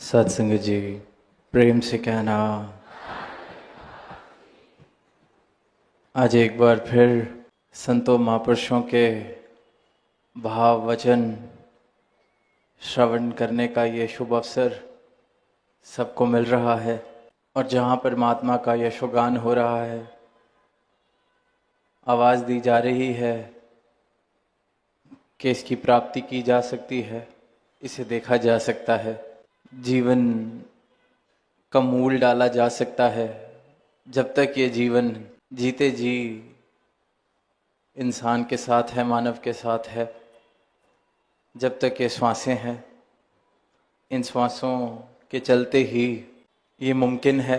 सत्संग जी, प्रेम से कहना। आज एक बार फिर संतों महापुरुषों के भाव वचन श्रवण करने का ये शुभ अवसर सबको मिल रहा है और जहाँ परमात्मा का यशोगान हो रहा है, आवाज़ दी जा रही है कि इसकी प्राप्ति की जा सकती है, इसे देखा जा सकता है, जीवन का मूल डाला जा सकता है। जब तक ये जीवन जीते जी इंसान के साथ है, मानव के साथ है, जब तक ये श्वासें हैं, इन श्वासों के चलते ही ये मुमकिन है।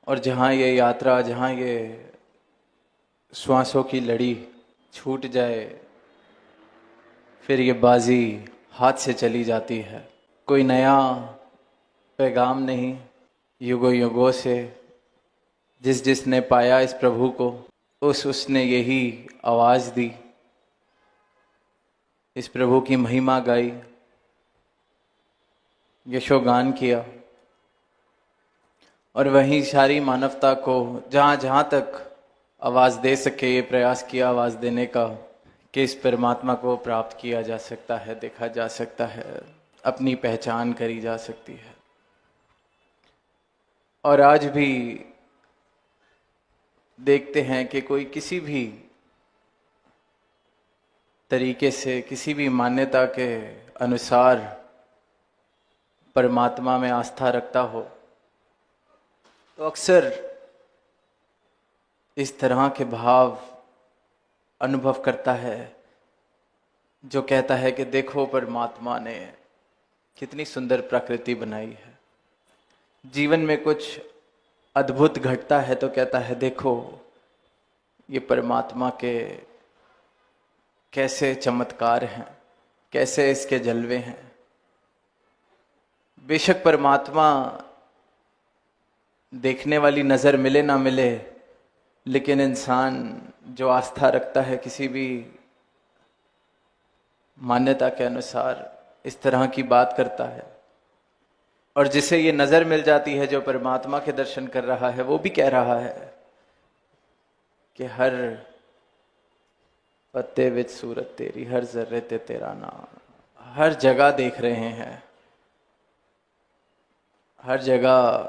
और जहाँ ये यात्रा, जहाँ ये श्वासों की लड़ी छूट जाए, फिर ये बाजी हाथ से चली जाती है। कोई नया पैगाम नहीं, युगों युगों से जिस जिसने पाया इस प्रभु को, उसने यही आवाज़ दी, इस प्रभु की महिमा गाई, यशोगान किया। और वहीं सारी मानवता को जहाँ जहाँ तक आवाज़ दे सके, ये प्रयास किया आवाज़ देने का कि इस परमात्मा को प्राप्त किया जा सकता है, देखा जा सकता है, अपनी पहचान करी जा सकती है। और आज भी देखते हैं कि कोई किसी भी तरीके से, किसी भी मान्यता के अनुसार परमात्मा में आस्था रखता हो, तो अक्सर इस तरह के भाव अनुभव करता है जो कहता है कि देखो परमात्मा ने कितनी सुंदर प्रकृति बनाई है। जीवन में कुछ अद्भुत घटता है तो कहता है देखो ये परमात्मा के कैसे चमत्कार हैं, कैसे इसके जलवे हैं। बेशक परमात्मा देखने वाली नज़र मिले ना मिले, लेकिन इंसान जो आस्था रखता है किसी भी मान्यता के अनुसार, इस तरह की बात करता है। और जिसे ये नज़र मिल जाती है, जो परमात्मा के दर्शन कर रहा है, वो भी कह रहा है कि हर पत्ते विच सूरत तेरी, हर जर्रे ते तेरा नाम। हर जगह देख रहे हैं, हर जगह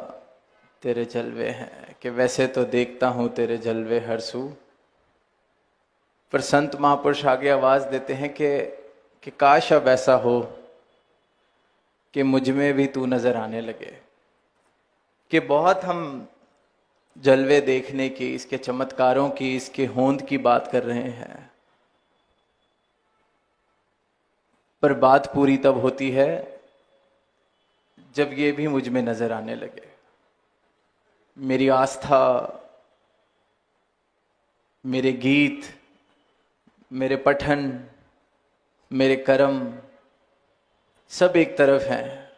तेरे जलवे हैं, कि वैसे तो देखता हूँ तेरे जलवे हर सू। पर संत महापुरुष आगे आवाज़ देते हैं कि काश अब ऐसा हो कि मुझ में भी तू नज़र आने लगे। कि बहुत हम जलवे देखने की, इसके चमत्कारों की, इसके होंद की बात कर रहे हैं, पर बात पूरी तब होती है जब ये भी मुझ में नज़र आने लगे। मेरी आस्था, मेरे गीत, मेरे पठन, मेरे कर्म सब एक तरफ हैं,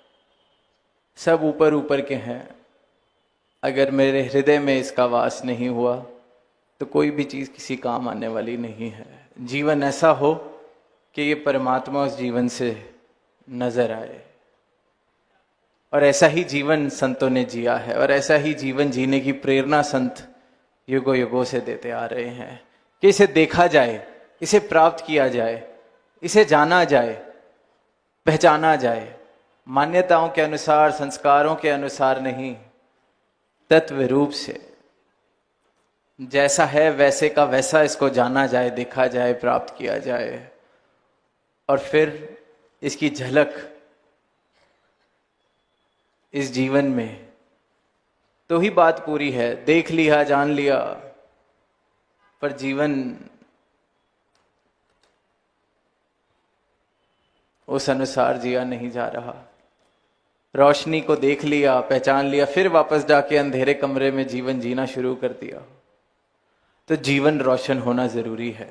सब ऊपर ऊपर के हैं। अगर मेरे हृदय में इसका वास नहीं हुआ तो कोई भी चीज़ किसी काम आने वाली नहीं है। जीवन ऐसा हो कि ये परमात्मा उस जीवन से नजर आए। और ऐसा ही जीवन संतों ने जिया है, और ऐसा ही जीवन जीने की प्रेरणा संत युगों युगों से देते आ रहे हैं कि इसे देखा जाए, इसे प्राप्त किया जाए, इसे जाना जाए, पहचाना जाए। मान्यताओं के अनुसार, संस्कारों के अनुसार नहीं, तत्व रूप से जैसा है वैसे का वैसा इसको जाना जाए, देखा जाए, प्राप्त किया जाए। और फिर इसकी झलक इस जीवन में, तो ही बात पूरी है। देख लिया, जान लिया, पर जीवन उस अनुसार जिया नहीं जा रहा। रोशनी को देख लिया, पहचान लिया, फिर वापस जाके अंधेरे कमरे में जीवन जीना शुरू कर दिया। तो जीवन रोशन होना जरूरी है,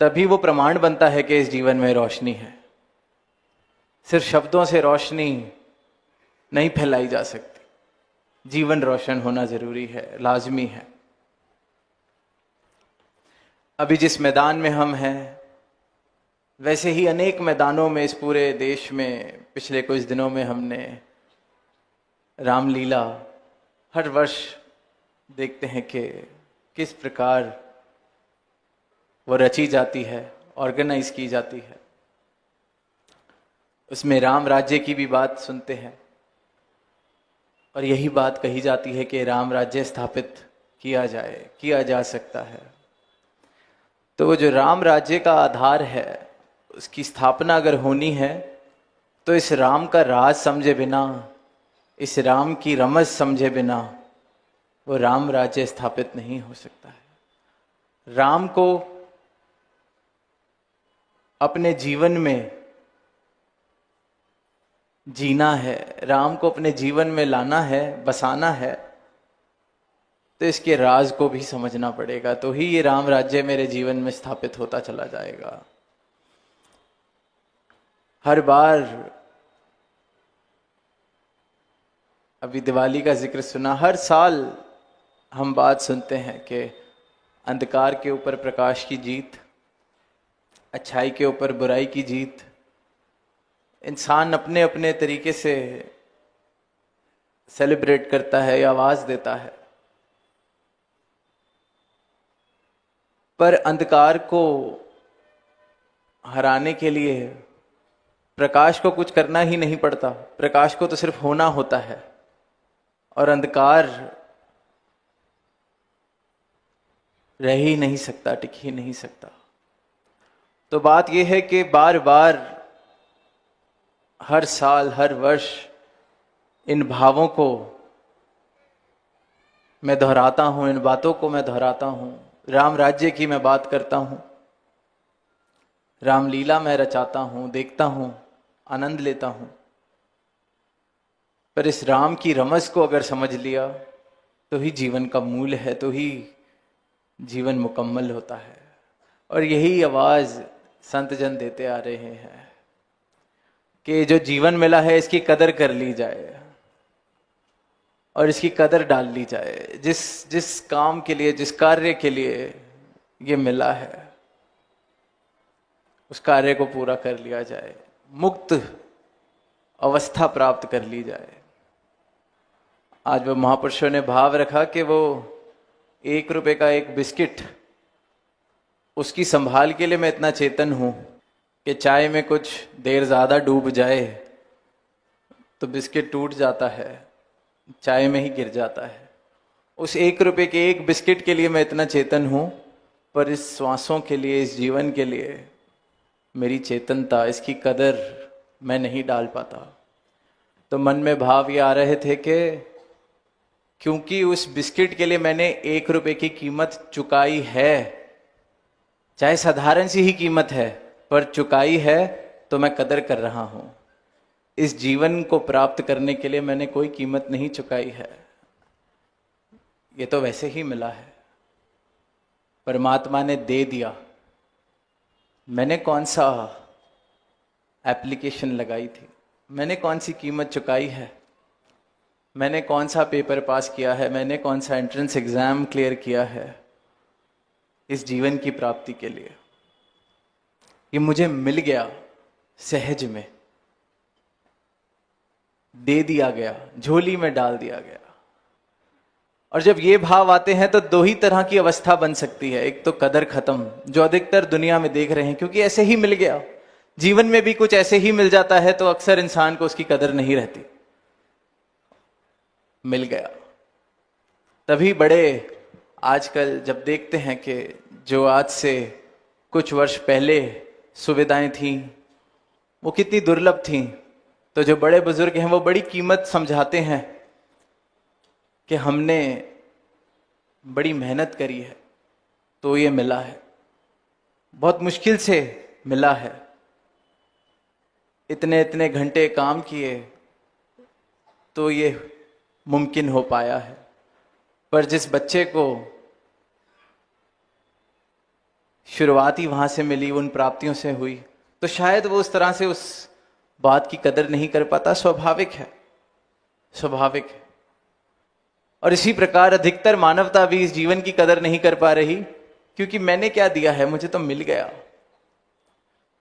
तभी वो प्रमाण बनता है कि इस जीवन में रोशनी है। सिर्फ शब्दों से रोशनी नहीं फैलाई जा सकती, जीवन रोशन होना जरूरी है, लाजमी है। अभी जिस मैदान में हम हैं, वैसे ही अनेक मैदानों में इस पूरे देश में पिछले कुछ दिनों में हमने रामलीला हर वर्ष देखते हैं कि किस प्रकार वो रची जाती है, ऑर्गेनाइज की जाती है। उसमें राम राज्य की भी बात सुनते हैं और यही बात कही जाती है कि राम राज्य स्थापित किया जा सकता है। तो वो जो राम राज्य का आधार है, उसकी स्थापना अगर होनी है तो इस राम का राज समझे बिना, इस राम की रमज समझे बिना वो राम राज्य स्थापित नहीं हो सकता है। राम को अपने जीवन में जीना है, राम को अपने जीवन में लाना है, बसाना है, तो इसके राज को भी समझना पड़ेगा, तो ही ये राम राज्य मेरे जीवन में स्थापित होता चला जाएगा। हर बार अभी दिवाली का जिक्र सुना, हर साल हम बात सुनते हैं कि अंधकार के ऊपर प्रकाश की जीत, अच्छाई के ऊपर बुराई की जीत। इंसान अपने अपने तरीके से सेलिब्रेट करता है या आवाज देता है, पर अंधकार को हराने के लिए प्रकाश को कुछ करना ही नहीं पड़ता। प्रकाश को तो सिर्फ होना होता है और अंधकार रह ही नहीं सकता, टिक ही नहीं सकता। तो बात यह है कि बार बार, हर साल, हर वर्ष इन भावों को मैं दोहराता हूं, इन बातों को मैं दोहराता हूं। राम राज्य की मैं बात करता हूं, रामलीला मैं रचाता हूं, देखता हूं, आनंद लेता हूं। पर इस राम की रमज को अगर समझ लिया तो ही जीवन का मूल है, तो ही जीवन मुकम्मल होता है। और यही आवाज संत जन देते आ रहे हैं कि जो जीवन मिला है इसकी कदर कर ली जाए और इसकी कदर डाल ली जाए। जिस काम के लिए, जिस कार्य के लिए ये मिला है, उस कार्य को पूरा कर लिया जाए, मुक्त अवस्था प्राप्त कर ली जाए। आज वो महापुरुषों ने भाव रखा कि वो 1 रुपए का एक बिस्किट, उसकी संभाल के लिए मैं इतना चेतन हूं कि चाय में कुछ देर ज्यादा डूब जाए तो बिस्किट टूट जाता है, चाय में ही गिर जाता है। उस 1 रुपए के एक बिस्किट के लिए मैं इतना चेतन हूं, पर इस श्वासों के लिए, इस जीवन के लिए मेरी चेतनता, इसकी कदर मैं नहीं डाल पाता। तो मन में भाव ये आ रहे थे कि क्योंकि उस बिस्किट के लिए मैंने 1 रुपए की कीमत चुकाई है, चाहे साधारण सी ही कीमत है, पर चुकाई है, तो मैं कदर कर रहा हूं। इस जीवन को प्राप्त करने के लिए मैंने कोई कीमत नहीं चुकाई है, ये तो वैसे ही मिला है, परमात्मा ने दे दिया। मैंने कौन सा एप्लीकेशन लगाई थी, मैंने कौन सी कीमत चुकाई है, मैंने कौन सा पेपर पास किया है, मैंने कौन सा एंट्रेंस एग्जाम क्लियर किया है इस जीवन की प्राप्ति के लिए। ये मुझे मिल गया, सहज में दे दिया गया, झोली में डाल दिया गया। और जब ये भाव आते हैं तो 2 ही तरह की अवस्था बन सकती है। एक तो कदर खत्म, जो अधिकतर दुनिया में देख रहे हैं, क्योंकि ऐसे ही मिल गया। जीवन में भी कुछ ऐसे ही मिल जाता है तो अक्सर इंसान को उसकी कदर नहीं रहती। मिल गया, तभी बड़े आजकल जब देखते हैं कि जो आज से कुछ वर्ष पहले सुविधाएं थीं वो कितनी दुर्लभ थीं, तो जो बड़े बुजुर्ग हैं वो बड़ी कीमत समझाते हैं कि हमने बड़ी मेहनत करी है तो ये मिला है, बहुत मुश्किल से मिला है, इतने इतने घंटे काम किए तो ये मुमकिन हो पाया है। पर जिस बच्चे को शुरुआत ही वहां से मिली, उन प्राप्तियों से हुई, तो शायद वो उस तरह से उस बात की कदर नहीं कर पाता। स्वाभाविक है, स्वाभाविक है। और इसी प्रकार अधिकतर मानवता भी इस जीवन की कदर नहीं कर पा रही, क्योंकि मैंने क्या दिया है, मुझे तो मिल गया।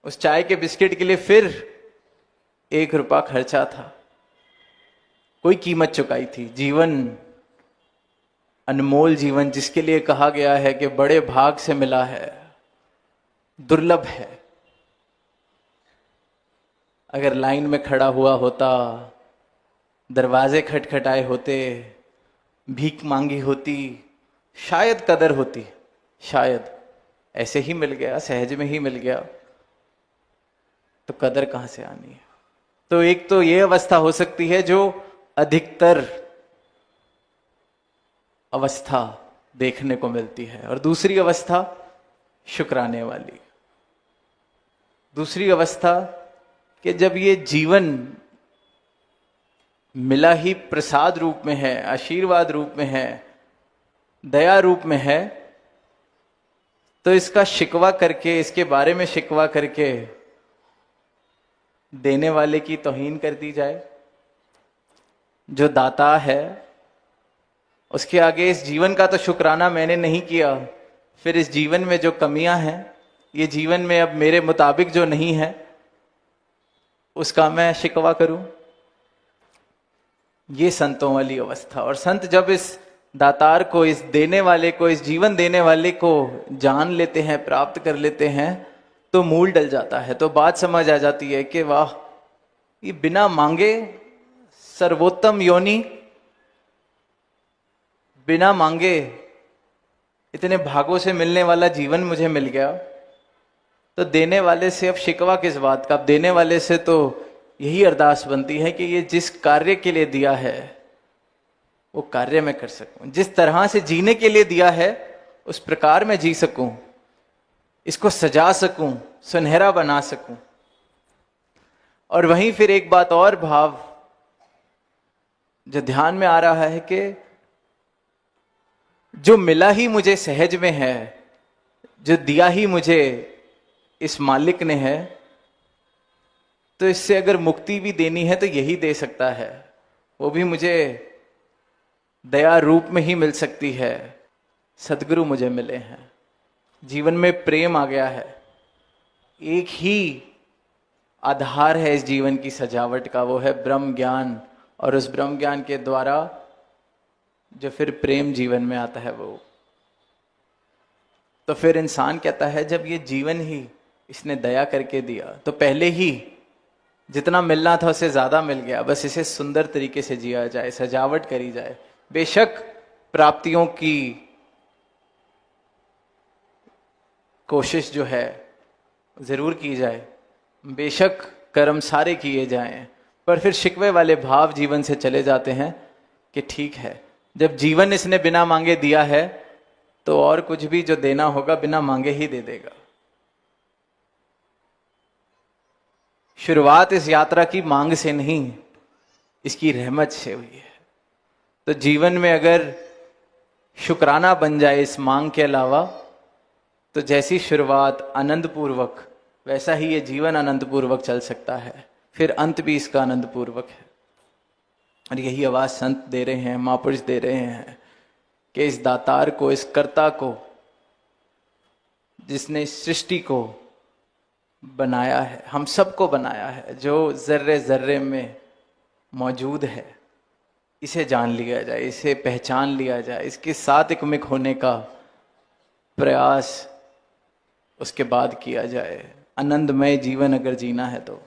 उस चाय के बिस्किट के लिए फिर 1 रुपया खर्चा था, कोई कीमत चुकाई थी। जीवन, अनमोल जीवन, जिसके लिए कहा गया है कि बड़े भाग से मिला है, दुर्लभ है। अगर लाइन में खड़ा हुआ होता, दरवाजे खटखटाए होते, भीख मांगी होती, शायद कदर होती, शायद ऐसे ही मिल गया, सहज में ही मिल गया, तो कदर कहां से आनी है। तो एक तो ये अवस्था हो सकती है जो अधिकतर अवस्था देखने को मिलती है, और दूसरी अवस्था शुक्राने वाली, दूसरी अवस्था कि जब ये जीवन मिला ही प्रसाद रूप में है, आशीर्वाद रूप में है, दया रूप में है, तो इसका शिकवा करके, इसके बारे में शिकवा करके देने वाले की तौहीन कर दी जाए। जो दाता है उसके आगे इस जीवन का तो शुक्राना मैंने नहीं किया, फिर इस जीवन में जो कमियां हैं, ये जीवन में अब मेरे मुताबिक जो नहीं है, उसका मैं शिकवा करूं। ये संतों वाली अवस्था। और संत जब इस दातार को, इस देने वाले को, इस जीवन देने वाले को जान लेते हैं, प्राप्त कर लेते हैं, तो मूल डल जाता है। तो बात समझ आ जाती है कि वाह, ये बिना मांगे सर्वोत्तम योनि, बिना मांगे इतने भागों से मिलने वाला जीवन मुझे मिल गया। तो देने वाले से अब शिकवा किस बात का। अब देने वाले से तो यही अरदास बनती है कि ये जिस कार्य के लिए दिया है वो कार्य मैं कर सकूं, जिस तरह से जीने के लिए दिया है उस प्रकार मैं जी सकूं, इसको सजा सकूं, सुनहरा बना सकूं। और वहीं फिर एक बात और भाव जो ध्यान में आ रहा है कि जो मिला ही मुझे सहज में है, जो दिया ही मुझे इस मालिक ने है, तो इससे अगर मुक्ति भी देनी है तो यही दे सकता है, वो भी मुझे दया रूप में ही मिल सकती है। सदगुरु मुझे मिले हैं, जीवन में प्रेम आ गया है। एक ही आधार है इस जीवन की सजावट का, वो है ब्रह्म ज्ञान। और उस ब्रह्म ज्ञान के द्वारा जो फिर प्रेम जीवन में आता है वो, तो फिर इंसान कहता है जब ये जीवन ही इसने दया करके दिया, तो पहले ही जितना मिलना था उससे ज्यादा मिल गया, बस इसे सुंदर तरीके से जिया जाए, सजावट करी जाए। बेशक प्राप्तियों की कोशिश जो है जरूर की जाए, बेशक कर्म सारे किए जाएं, पर फिर शिकवे वाले भाव जीवन से चले जाते हैं कि ठीक है, जब जीवन इसने बिना मांगे दिया है तो और कुछ भी जो देना होगा बिना मांगे ही दे देगा। शुरुआत इस यात्रा की मांग से नहीं, इसकी रहमत से हुई है। तो जीवन में अगर शुक्राना बन जाए इस मांग के अलावा, तो जैसी शुरुआत आनंद पूर्वक, वैसा ही ये जीवन आनंद पूर्वक चल सकता है, फिर अंत भी इसका आनंद पूर्वक है। और यही आवाज संत दे रहे हैं, महापुरुष दे रहे हैं कि इस दातार को, इस कर्ता को, जिसने इस सृष्टि को बनाया है, हम सबको बनाया है, जो जर्रे जर्रे में मौजूद है, इसे जान लिया जाए, इसे पहचान लिया जाए, इसके साथ एकमिक होने का प्रयास उसके बाद किया जाए। आनंदमय जीवन अगर जीना है तो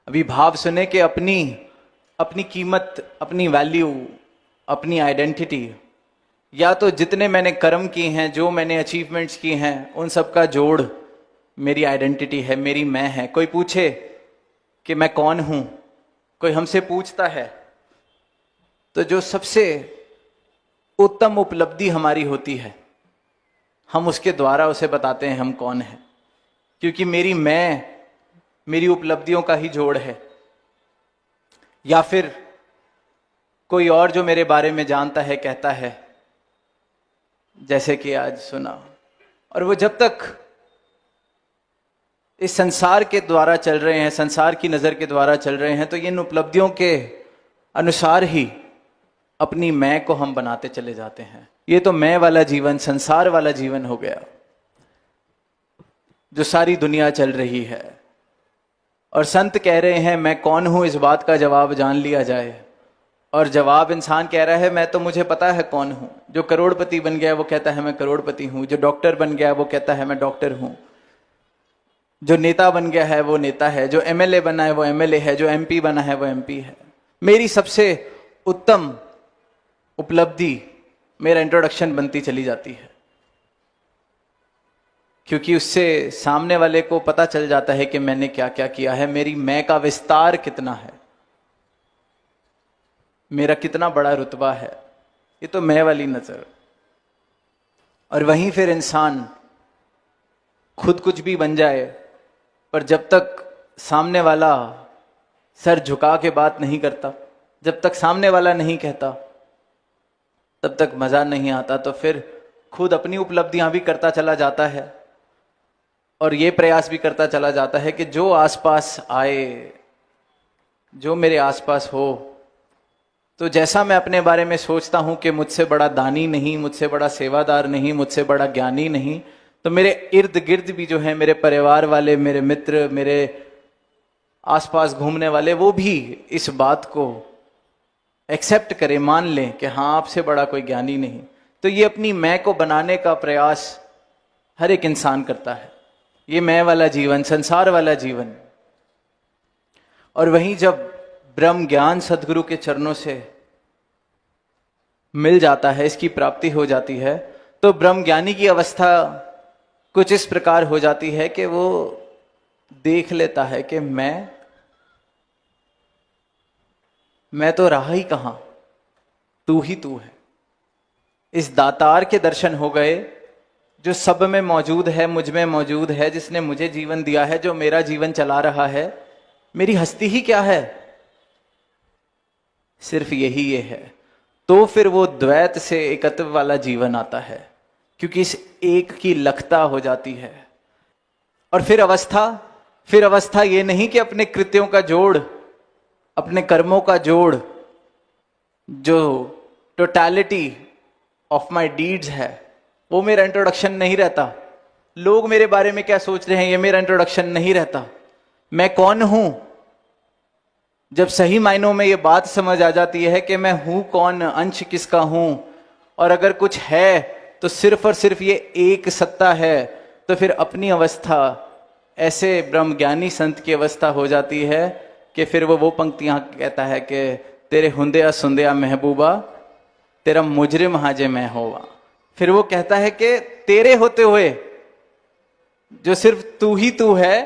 अभी भाव सुने कि अपनी कीमत, अपनी वैल्यू, अपनी आइडेंटिटी, या तो जितने मैंने कर्म किए हैं, जो मैंने अचीवमेंट्स की हैं, उन सब का जोड़ मेरी आइडेंटिटी है, मेरी मैं है। कोई पूछे कि मैं कौन हूं, कोई हमसे पूछता है, तो जो सबसे उत्तम उपलब्धि हमारी होती है, हम उसके द्वारा उसे बताते हैं हम कौन हैं, क्योंकि मेरी मैं, मेरी उपलब्धियों का ही जोड़ है। या फिर कोई और जो मेरे बारे में जानता है कहता है, जैसे कि आज सुना, और वो जब तक इस संसार के द्वारा चल रहे हैं, संसार की नजर के द्वारा चल रहे हैं, तो इन उपलब्धियों के अनुसार ही अपनी मैं को हम बनाते चले जाते हैं। ये तो मैं वाला जीवन, संसार वाला जीवन हो गया जो सारी दुनिया चल रही है। और संत कह रहे हैं मैं कौन हूं, इस बात का जवाब जान लिया जाए। और जवाब इंसान कह रहा है मैं तो, मुझे पता है कौन हूं। जो करोड़पति बन गया वो कहता है मैं करोड़पति हूं, जो डॉक्टर बन गया वो कहता है मैं डॉक्टर हूं, जो नेता बन गया है वो नेता है, जो एमएलए बना है वो एमएलए है, जो एमपी बना है वो एमपी है। मेरी सबसे उत्तम उपलब्धि मेरा इंट्रोडक्शन बनती चली जाती है, क्योंकि उससे सामने वाले को पता चल जाता है कि मैंने क्या क्या किया है, मेरी मैं का विस्तार कितना है, मेरा कितना बड़ा रुतबा है। ये तो मैं वाली नजर। और वहीं फिर इंसान खुद कुछ भी बन जाए, पर जब तक सामने वाला सर झुका के बात नहीं करता, जब तक सामने वाला नहीं कहता, तब तक मजा नहीं आता। तो फिर खुद अपनी उपलब्धियां भी करता चला जाता है और ये प्रयास भी करता चला जाता है कि जो आसपास आए, जो मेरे आसपास हो, तो जैसा मैं अपने बारे में सोचता हूं कि मुझसे बड़ा दानी नहीं, मुझसे बड़ा सेवादार नहीं, मुझसे बड़ा ज्ञानी नहीं, तो मेरे इर्द गिर्द भी जो है मेरे परिवार वाले, मेरे मित्र, मेरे आसपास घूमने वाले, वो भी इस बात को एक्सेप्ट करें, मान लें कि हाँ आपसे बड़ा कोई ज्ञानी नहीं। तो ये अपनी मैं को बनाने का प्रयास हर एक इंसान करता है, ये मैं वाला जीवन, संसार वाला जीवन। और वहीं जब ब्रह्म ज्ञान सदगुरु के चरणों से मिल जाता है, इसकी प्राप्ति हो जाती है, तो ब्रह्म ज्ञानी की अवस्था कुछ इस प्रकार हो जाती है कि वो देख लेता है कि मैं तो रहा ही कहां, तू ही तू है। इस दातार के दर्शन हो गए, जो सब में मौजूद है, मुझ में मौजूद है, जिसने मुझे जीवन दिया है, जो मेरा जीवन चला रहा है। मेरी हस्ती ही क्या है, सिर्फ यही ये है। तो फिर वो द्वैत से एकत्व वाला जीवन आता है, क्योंकि इस एक की लखता हो जाती है। और फिर अवस्था ये नहीं कि अपने कृत्यों का जोड़, अपने कर्मों का जोड़, जो टोटलिटी ऑफ माय डीड्स है, वो मेरा इंट्रोडक्शन नहीं रहता। लोग मेरे बारे में क्या सोच रहे हैं, ये मेरा इंट्रोडक्शन नहीं रहता। मैं कौन हूं, जब सही मायनों में ये बात समझ आ जाती है कि मैं हूं कौन, अंश किसका हूं, और अगर कुछ है तो सिर्फ और सिर्फ ये एक सत्ता है, तो फिर अपनी अवस्था ऐसे ब्रह्मज्ञानी संत की अवस्था हो जाती है कि फिर वो पंक्तियां कहता है कि तेरे हुंदिया सुंदिया महबूबा, तेरा मुजरिम हाजे मैं होवा। फिर वो कहता है कि तेरे होते हुए, जो सिर्फ तू ही तू है,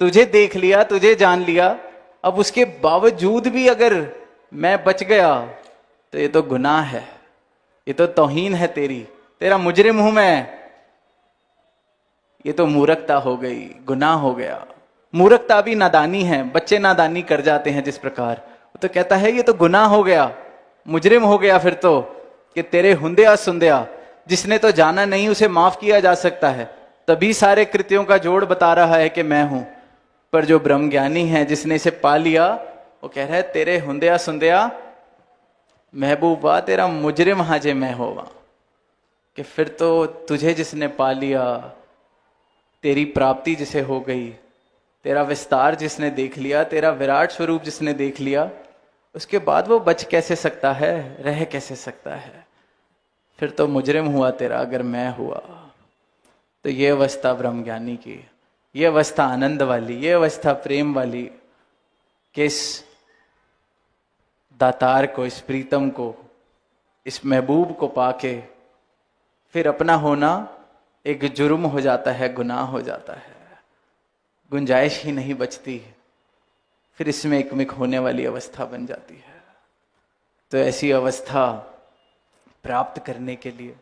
तुझे देख लिया, तुझे जान लिया, अब उसके बावजूद भी अगर मैं बच गया तो ये तो गुनाह है, ये तो तौहीन है तेरी, तेरा मुजरिम हूं मैं। ये तो मूर्खता हो गई, गुनाह हो गया। मूर्खता भी नादानी है, बच्चे नादानी कर जाते हैं जिस प्रकार। तो कहता है ये तो गुनाह हो गया, मुजरिम हो गया फिर तो, कि तेरे हुंदिया सुंदिया, जिसने तो जाना नहीं उसे माफ किया जा सकता है, तभी सारे कृत्यों का जोड़ बता रहा है कि मैं हूं। पर जो ब्रह्मज्ञानी है, जिसने इसे पा लिया, वो कह रहा है तेरे हुंदिया सुंदिया महबूबा, तेरा मुजरिम हाजे मैं होवा। कि फिर तो तुझे जिसने पा लिया, तेरी प्राप्ति जिसे हो गई, तेरा विस्तार जिसने देख लिया, तेरा विराट स्वरूप जिसने देख लिया, उसके बाद वो बच कैसे सकता है, रह कैसे सकता है। फिर तो मुजरिम हुआ तेरा अगर मैं हुआ। तो ये अवस्था ब्रह्मज्ञानी की, ये अवस्था आनंद वाली, ये अवस्था प्रेम वाली, कि इस दातार को, इस प्रीतम को, इस महबूब को पाके फिर अपना होना एक जुर्म हो जाता है, गुनाह हो जाता है, गुंजाइश ही नहीं बचती, फिर इसमें एकमिक होने वाली अवस्था बन जाती है। तो ऐसी अवस्था प्राप्त करने के लिए,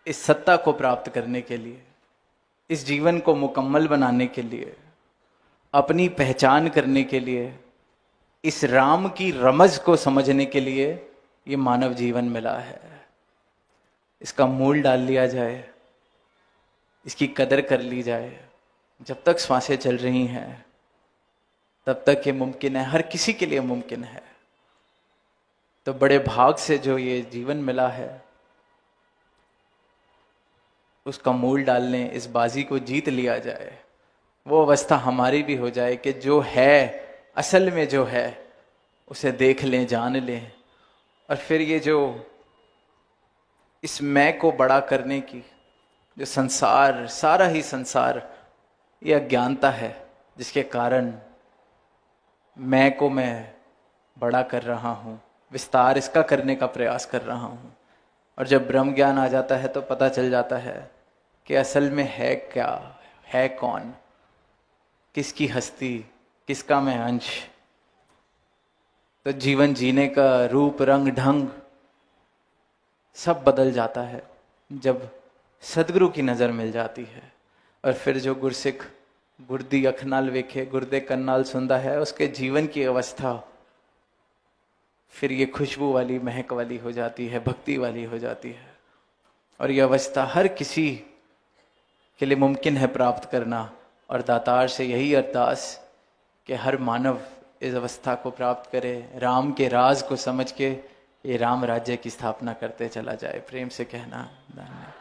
इस सत्ता को प्राप्त करने के लिए, इस जीवन को मुकम्मल बनाने के लिए, अपनी पहचान करने के लिए, इस राम की रमज को समझने के लिए ये मानव जीवन मिला है। इसका मूल डाल लिया जाए, इसकी कदर कर ली जाए। जब तक श्वासें चल रही हैं तब तक ये मुमकिन है, हर किसी के लिए मुमकिन है। तो बड़े भाग से जो ये जीवन मिला है, उसका मूल डालने, इस बाजी को जीत लिया जाए, वो अवस्था हमारी भी हो जाए कि जो है, असल में जो है उसे देख लें, जान लें। और फिर ये जो इस मैं को बड़ा करने की जो संसार, सारा ही संसार ये अज्ञानता है, जिसके कारण मैं को मैं बड़ा कर रहा हूँ, विस्तार इसका करने का प्रयास कर रहा हूँ। और जब ब्रह्म ज्ञान आ जाता है तो पता चल जाता है कि असल में है क्या, है कौन, किसकी हस्ती, किसका मैं अंश। तो जीवन जीने का रूप, रंग, ढंग सब बदल जाता है जब सदगुरु की नज़र मिल जाती है। और फिर जो गुरसिख गुरदी अख नाल वेखे, गुरदे कन नाल सुनता है, उसके जीवन की अवस्था फिर ये खुशबू वाली, महक वाली हो जाती है, भक्ति वाली हो जाती है। और ये अवस्था हर किसी के लिए मुमकिन है प्राप्त करना। और दातार से यही अरदास कि हर मानव इस अवस्था को प्राप्त करे, राम के राज को समझ के ये राम राज्य की स्थापना करते चला जाए। प्रेम से कहना धन्यवाद।